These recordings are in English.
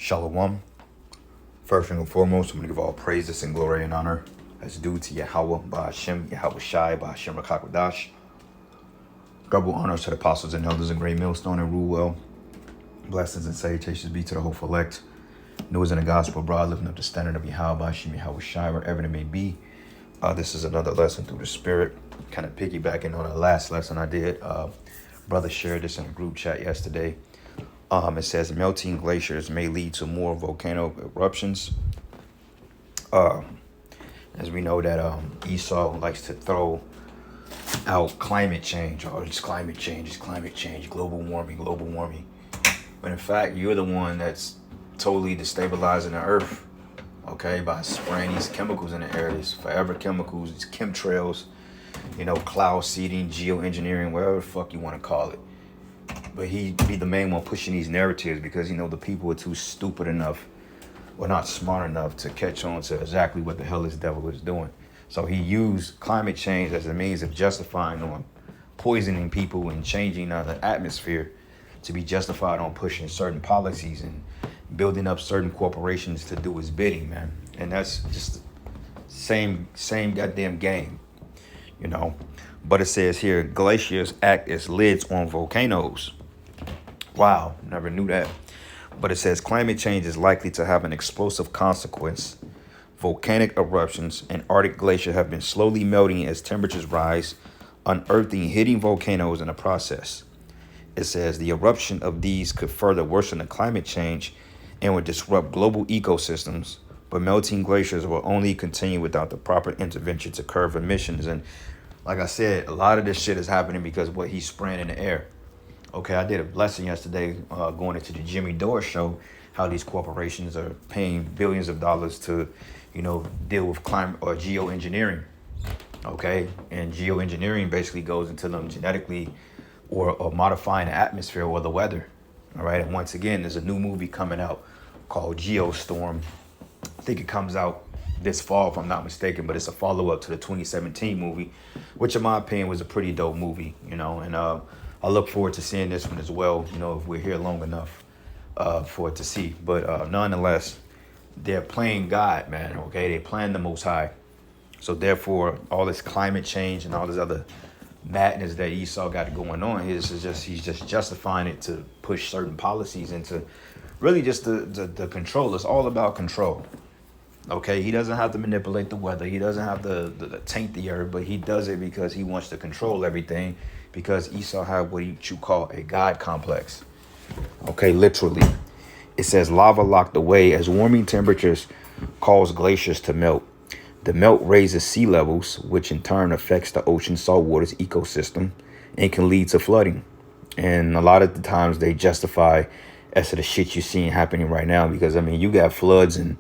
Shalom. First and foremost, I'm going to give all praises and glory and honor as due to Yahweh, Ba'ashem, Yahweh Shai, Ba'ashem Rakakwadash. Double honors to the apostles and elders in great millstone and rule well. Blessings and salutations be to the hopeful elect. News in the gospel abroad, lifting up the standard of Yahweh, Ba'ashem, Yahweh Shai, wherever it may be. This is another lesson through the Spirit. Kind of piggybacking on the last lesson I did. Brother shared this in a group chat yesterday. It says melting glaciers may lead to more volcano eruptions. As we know that Esau likes to throw out climate change. Oh, it's climate change, global warming. But in fact, you're the one that's totally destabilizing the earth, okay, by spraying these chemicals in the air, these forever chemicals, these chemtrails, cloud seeding, geoengineering, whatever the fuck you want to call it. But he be the main one pushing these narratives because, the people are too stupid enough or not smart enough to catch on to exactly what the hell this devil is doing. So he used climate change as a means of justifying on poisoning people and changing the atmosphere to be justified on pushing certain policies and building up certain corporations to do his bidding, man. And that's just same goddamn game, But it says here, glaciers act as lids on volcanoes. Wow, never knew that. But it says climate change is likely to have an explosive consequence. Volcanic eruptions and Arctic glaciers have been slowly melting as temperatures rise, unearthing hidden volcanoes in the process. It says the eruption of these could further worsen the climate change and would disrupt global ecosystems, but melting glaciers will only continue without the proper intervention to curb emissions. And like I said, a lot of this shit is happening because of what he's spraying in the air. Okay, I did a lesson yesterday going into the Jimmy Dore show, how these corporations are paying billions of dollars to, deal with climate or geoengineering. Okay, and geoengineering basically goes into them genetically or modifying the atmosphere or the weather. All right, and once again, there's a new movie coming out called Geostorm. I think it comes out this fall, if I'm not mistaken, but it's a follow-up to the 2017 movie, which in my opinion was a pretty dope movie, and I look forward to seeing this one as well, if we're here long enough for it to see. But nonetheless, they're playing God, man, okay? They're playing the Most High. So therefore, all this climate change and all this other madness that Esau got going on, he's just justifying it to push certain policies into really just the control. It's all about control. Okay, he doesn't have to manipulate the weather. He doesn't have to taint the earth, but he does it because he wants to control everything, because Esau had what you call a God complex. Okay, literally. It says lava locked away as warming temperatures cause glaciers to melt. The melt raises sea levels, which in turn affects the ocean saltwater's ecosystem and can lead to flooding. And a lot of the times they justify as to the shit you're seeing happening right now, because, you got floods in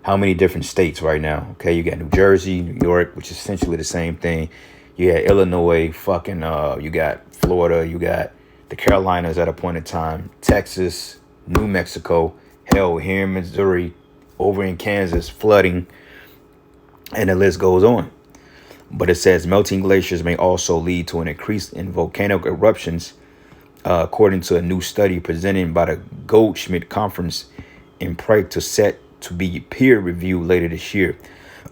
how many different states right now? Okay, you got New Jersey, New York, which is essentially the same thing. You got Illinois, you got Florida, you got the Carolinas at a point in time, Texas, New Mexico, hell, here in Missouri, over in Kansas, flooding, and the list goes on. But it says melting glaciers may also lead to an increase in volcanic eruptions, according to a new study presented by the Goldschmidt Conference in Prague to be peer-reviewed later this year.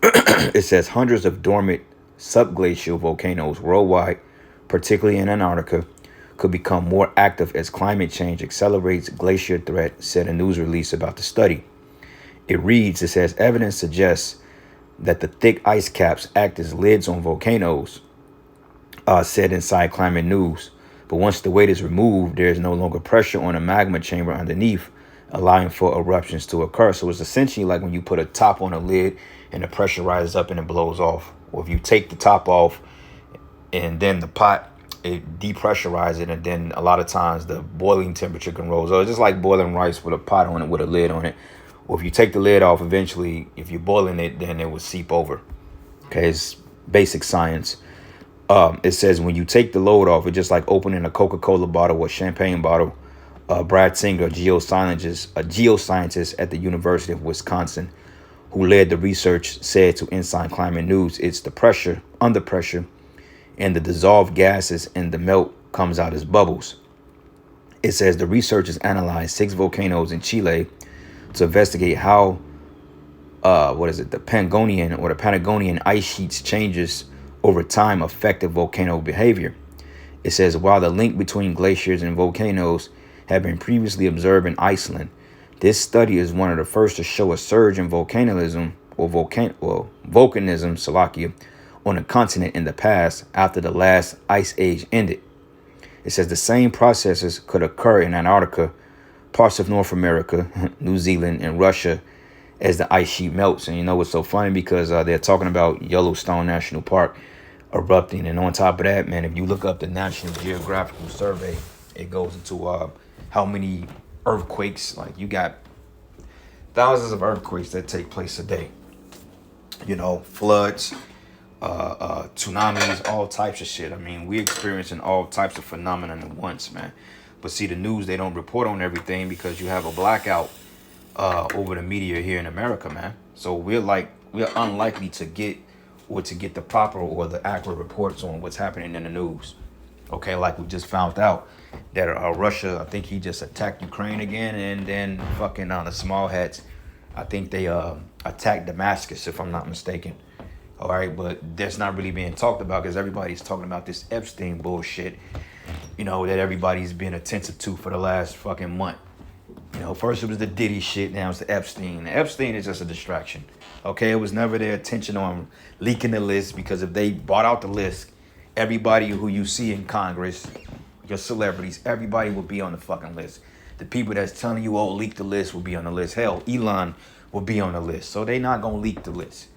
It says hundreds of dormant subglacial volcanoes worldwide, particularly in Antarctica, could become more active as climate change accelerates glacier threat, said a news release about the study. It says evidence suggests that the thick ice caps act as lids on volcanoes, said Inside Climate News. But once the weight is removed, there is no longer pressure on a magma chamber underneath, allowing for eruptions to occur. So it's essentially like when you put a top on a lid and the pressure rises up and it blows off. Or if you take the top off and then the pot, it depressurizes it, and then a lot of times the boiling temperature can rise. So it's just like boiling rice with a pot on it with a lid on it. Or if you take the lid off, eventually, if you're boiling it, then it will seep over. Okay, it's basic science. It says when you take the load off, it's just like opening a Coca-Cola bottle or champagne bottle. Brad Singer, a geoscientist at the University of Wisconsin, who led the research, said to Inside Climate News, it's the pressure, under pressure, and the dissolved gases and the melt comes out as bubbles. It says the researchers analyzed 6 volcanoes in Chile to investigate how the Patagonian ice sheets changes over time affected volcano behavior. It says while the link between glaciers and volcanoes had been previously observed in Iceland, this study is one of the first to show a surge in volcanism Slovakia, on the continent in the past after the last ice age ended. It says the same processes could occur in Antarctica, parts of North America, New Zealand, and Russia as the ice sheet melts. And you know what's so funny? Because they're talking about Yellowstone National Park erupting. And on top of that, man, if you look up the National Geographical Survey, it goes into how many earthquakes, like you got thousands of earthquakes that take place a day. You know, floods, tsunamis, all types of shit. I mean, we're experiencing all types of phenomena at once, man. But see, the news, they don't report on everything because you have a blackout over the media here in America, man. So we're unlikely to get the proper or the accurate reports on what's happening in the news. Okay, like we just found out that Russia, I think he just attacked Ukraine again, and then fucking the small hats, I think they attacked Damascus, if I'm not mistaken. All right, but that's not really being talked about because everybody's talking about this Epstein bullshit, you know, that everybody's been attentive to for the last fucking month. You know, first it was the Diddy shit, now it's the Epstein. The Epstein is just a distraction. Okay, it was never their intention on leaking the list, because if they bought out the list, everybody who you see in Congress, your celebrities, everybody will be on the fucking list. The people that's telling you, oh, leak the list will be on the list. Hell, Elon will be on the list. So they not going to leak the list.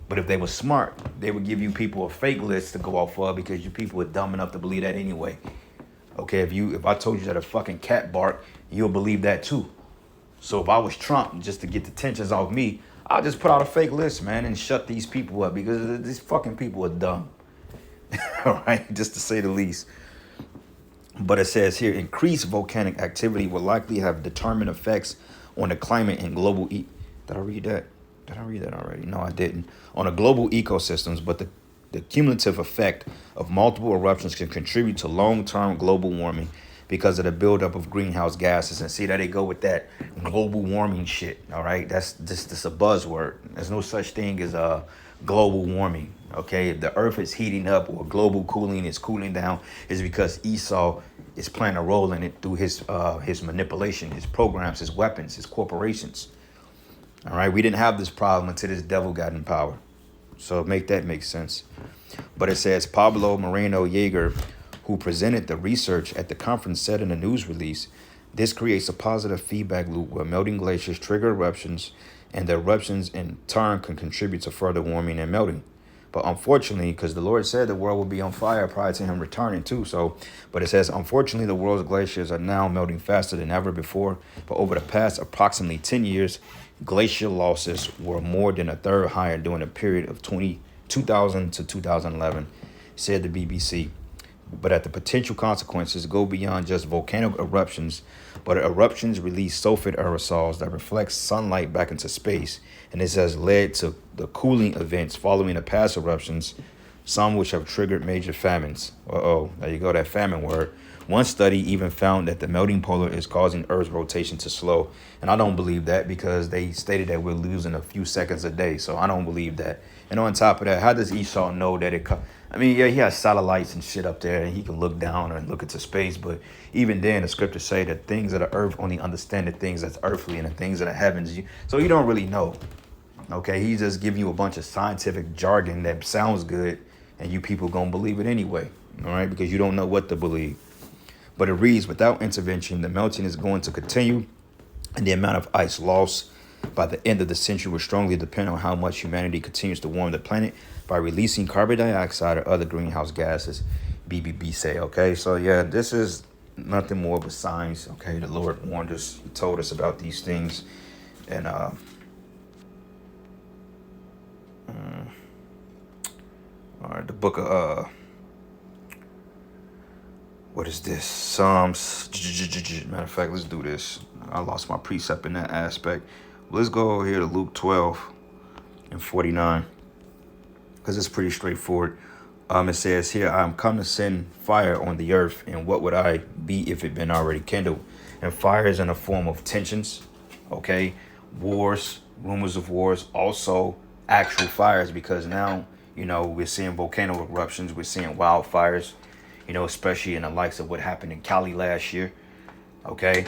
But if they were smart, they would give you people a fake list to go off of, because you people are dumb enough to believe that anyway. Okay, if I told you that a fucking cat barked, you'll believe that too. So if I was Trump, just to get the tensions off me, I'll just put out a fake list, man, and shut these people up, because these fucking people are dumb. All right, just to say the least. But it says here, increased volcanic activity will likely have determined effects on the climate and global Did I read that? Did I read that already? No, I didn't. On the global ecosystems, but the cumulative effect of multiple eruptions can contribute to long-term global warming because of the buildup of greenhouse gases. And see, that they go with that global warming shit, all right? That's just a buzzword. There's no such thing as global warming, okay? If the earth is heating up or global cooling is cooling down, it's because Esau is playing a role in it through his manipulation, his programs, his weapons, his corporations. All right, we didn't have this problem until this devil got in power. So make that make sense. But it says Pablo Moreno Yeager, who presented the research at the conference, said in a news release, this creates a positive feedback loop where melting glaciers trigger eruptions, and the eruptions in turn can contribute to further warming and melting. But unfortunately, because the Lord said the world would be on fire prior to him returning too. But it says, unfortunately, the world's glaciers are now melting faster than ever before. But over the past approximately 10 years, glacial losses were more than a third higher during the period of 2000 to 2011, said the BBC. But that the potential consequences go beyond just volcanic eruptions, but eruptions release sulfate aerosols that reflect sunlight back into space, and this has led to the cooling events following the past eruptions, some which have triggered major famines. There you go, that famine word. One study even found that the melting polar is causing Earth's rotation to slow, and I don't believe that, because they stated that we're losing a few seconds a day, so I don't believe that. And on top of that, how does Esau know that I mean, yeah, he has satellites and shit up there, and he can look down and look into space. But even then, the scriptures say that things of the earth only understand the things that's earthly, and the things of the heavens. So you don't really know. Okay, he's just giving you a bunch of scientific jargon that sounds good, and you people gonna believe it anyway. All right, because you don't know what to believe. But it reads, without intervention, the melting is going to continue, and the amount of ice lost by the end of the century will strongly depend on how much humanity continues to warm the planet by releasing carbon dioxide or other greenhouse gases, BBB say. Okay, so yeah, this is nothing more but signs. Okay, the Lord warned us, he told us about these things. And all right, the book of what is this? Psalms. Matter of fact, let's do this. I lost my precept in that aspect. Let's go over here to Luke 12 and 49, because it's pretty straightforward. It says here, I'm come to send fire on the earth, and what would I be if it been already kindled? And fire is in a form of tensions, okay? wars, rumors of wars, also actual fires, because now, we're seeing volcano eruptions, we're seeing wildfires, especially in the likes of what happened in Cali last year. Okay.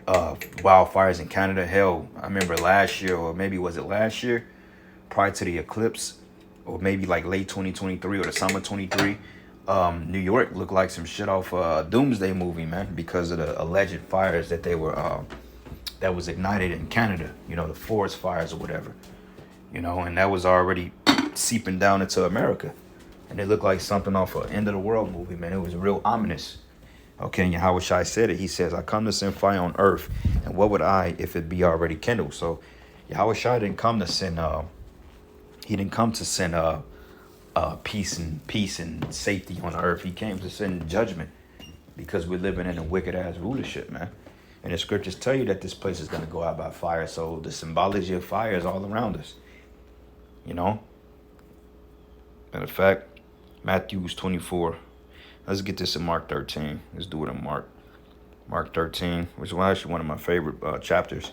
Wildfires in Canada. Hell, I remember last year, or maybe was it last year, prior to the eclipse, or maybe like late 2023 or the summer 23. New York looked like some shit off a Doomsday movie, man, because of the alleged fires that was ignited in Canada, the forest fires or whatever, and that was already seeping down into America. And it looked like something off an end of the world movie, man. It was real ominous. Okay, and Yahweh Shai said it. He says, I come to send fire on earth, and what would I if it be already kindled? So Yahweh Shai didn't come to send peace and safety on earth. He came to send judgment, because we're living in a wicked ass rulership, man. And the scriptures tell you that this place is gonna go out by fire. So the symbology of fire is all around us. Matter of fact, Matthew's 24. Let's get this in Mark 13. Let's do it in Mark 13, which is actually one of my favorite chapters.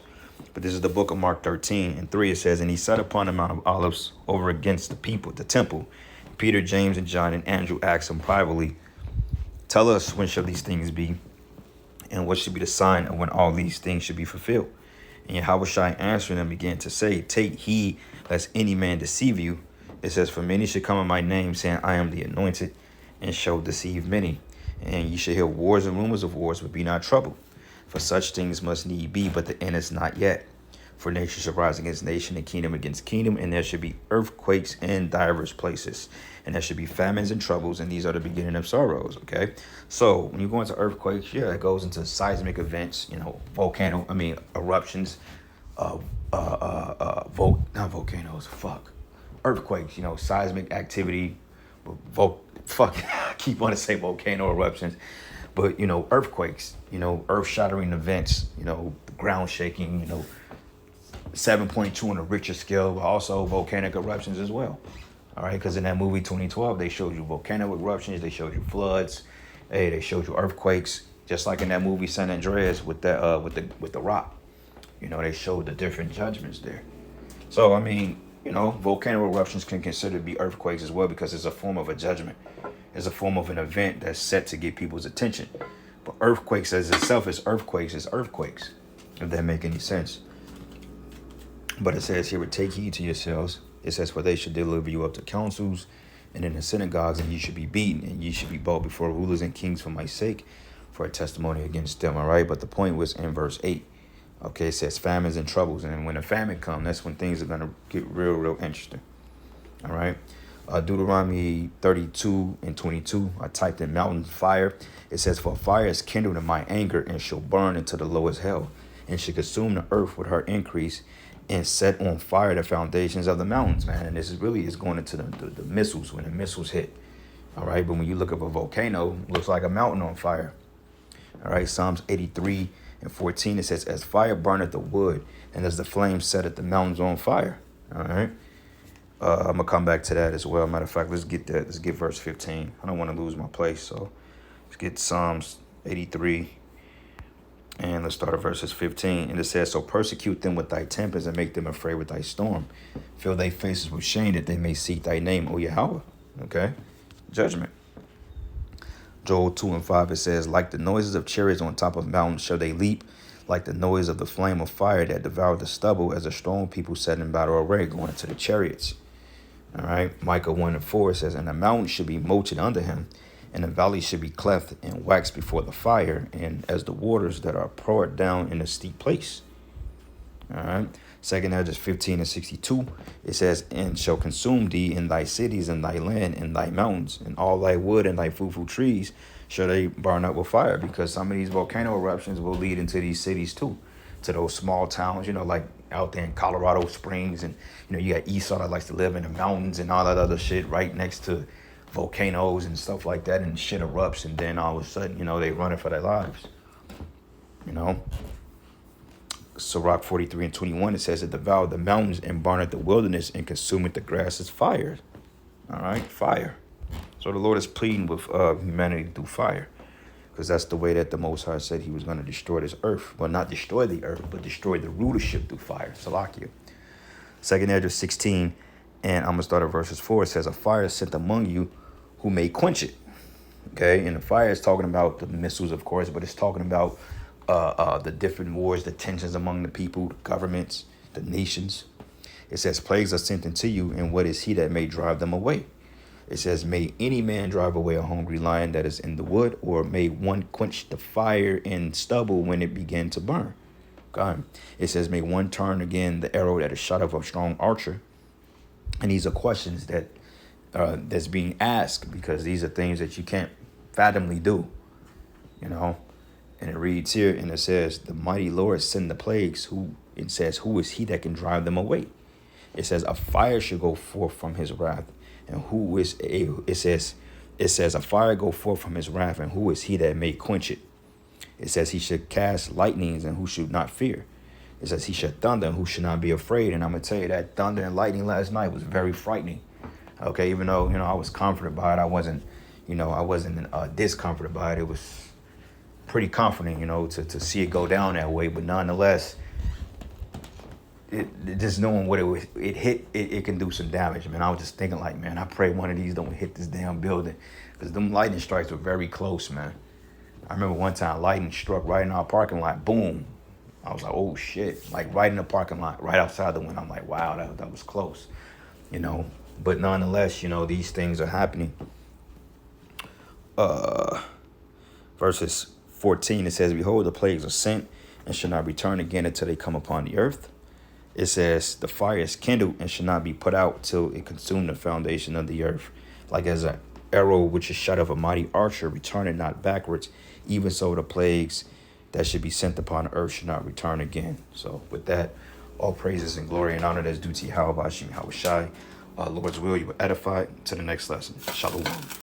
But this is the book of Mark 13 and 3. It says, and he sat upon the Mount of Olives over against the temple. Peter, James, and John and Andrew asked him privately, tell us, when shall these things be? And what should be the sign of when all these things should be fulfilled? And Yahweh Shai answering them began to say, take heed lest any man deceive you. It says, for many should come in my name, saying, I am the anointed, and shall deceive many. And ye shall hear wars and rumors of wars, but be not troubled. For such things must need be, but the end is not yet. For nation shall rise against nation, and kingdom against kingdom, and there should be earthquakes in divers places. And there should be famines and troubles, and these are the beginning of sorrows, okay? So when you go into earthquakes, it goes into seismic events, eruptions, earthquakes, seismic activity, I keep wanting to say volcano eruptions, but, earthquakes, earth-shattering events, ground shaking, 7.2 on the Richter scale, but also volcanic eruptions as well. All right, because in that movie 2012, they showed you volcano eruptions, they showed you floods, they showed you earthquakes, just like in that movie San Andreas with that with the rock. They showed the different judgments there. So volcano eruptions can consider to be earthquakes as well, because it's a form of a judgment. It's a form of an event that's set to get people's attention. But earthquakes as itself is earthquakes, if that make any sense. But it says here, take heed to yourselves. It says, for they should deliver you up to councils and in the synagogues, and you should be beaten, and you should be brought before rulers and kings for my sake, for a testimony against them. All right. But the point was in verse 8. Okay, it says famines and troubles. And when a famine comes, that's when things are going to get real, real interesting. All right. Deuteronomy 32 and 22, I typed in mountain fire. It says, for fire is kindled in my anger, and shall burn into the lowest hell, and shall consume the earth with her increase, and set on fire the foundations of the mountains, man. And this is going into the missiles, when the missiles hit. All right. But when you look up a volcano, it looks like a mountain on fire. All right. Psalms 83 and 14, it says, as fire burneth the wood, and as the flame setteth the mountains on fire. All right. I'm going to come back to that as well. Matter of fact, let's get that. Let's get verse 15. I don't want to lose my place. So let's get Psalms 83. And let's start at verses 15. And it says, so persecute them with thy tempest, and make them afraid with thy storm. Fill their faces with shame, that they may seek thy name, O Yahweh. Okay. Judgment. Joel 2 and 5, it says, like the noises of chariots on top of mountains shall they leap, like the noise of the flame of fire that devoured the stubble, as a strong people set in battle array going into the chariots. All right. Micah 1 and 4 says, and the mountains should be molten under him, and the valley should be cleft and waxed before the fire, and as the waters that are poured down in a steep place. All right. 2nd Ezra 15 and 62, it says, and shall consume thee in thy cities, and thy land, and thy mountains, and all thy wood and thy fruitful trees shall they burn up with fire, because some of these volcano eruptions will lead into these cities too, to those small towns, like out there in Colorado Springs, and you got Esau that likes to live in the mountains and all that other shit right next to volcanoes and stuff like that, and shit erupts, and then all of a sudden, they running for their lives. Sirach 43 and 21, it says, it devoured the mountains and burneth the wilderness and consumeth the grass as fire. All right, fire. So the Lord is pleading with humanity through fire. because that's the way that the Most High said he was going to destroy this earth. Well, not destroy the earth, but destroy the rulership through fire. Salakia. Second Ezra 16, and I'm going to start at verses 4. It says, a fire is sent among you who may quench it. Okay, and the fire is talking about the missiles, of course, but it's talking about the different wars, the tensions among the people, the governments, the nations. It says, plagues are sent into you, and what is he that may drive them away? It says, may any man drive away a hungry lion that is in the wood, or may one quench the fire in stubble when it began to burn? God. It says, may one turn again the arrow that is shot of a strong archer? And these are questions that that's being asked, because these are things that you can't fathomly do, you know. And it reads here, and it says, the mighty Lord send the plagues. It says, who is he that can drive them away? It says, a fire should go forth from his wrath, and who is able? It says, a fire go forth from his wrath, and who is he that may quench it? It says, he should cast lightnings, and who should not fear? It says, he should thunder, and who should not be afraid? And I'm gonna tell you that thunder and lightning last night was very frightening. Okay, even though, you know, I was comforted by it, I wasn't discomforted by it. It was pretty comforting, you know, to see it go down that way. But nonetheless, just knowing what it hit, it can do some damage, man. I was just thinking, like, man, I pray one of these don't hit this damn building, because them lightning strikes were very close, man. I remember one time lightning struck right in our parking lot. Boom. I was like, oh shit, like right in the parking lot, right outside the window. I'm like, wow, that was close, you know. But nonetheless, you know, these things are happening. Verses 14, it says, behold, the plagues are sent and shall not return again until they come upon the earth. It says, the fire is kindled and shall not be put out till it consume the foundation of the earth. Like as an arrow which is shot of a mighty archer, returning not backwards, even so the plagues that should be sent upon earth should not return again. So with that, all praises and glory and honor that's due to Yahweh Bashim Yahushai. Lord's will, you will edify. To the next lesson. Shalom.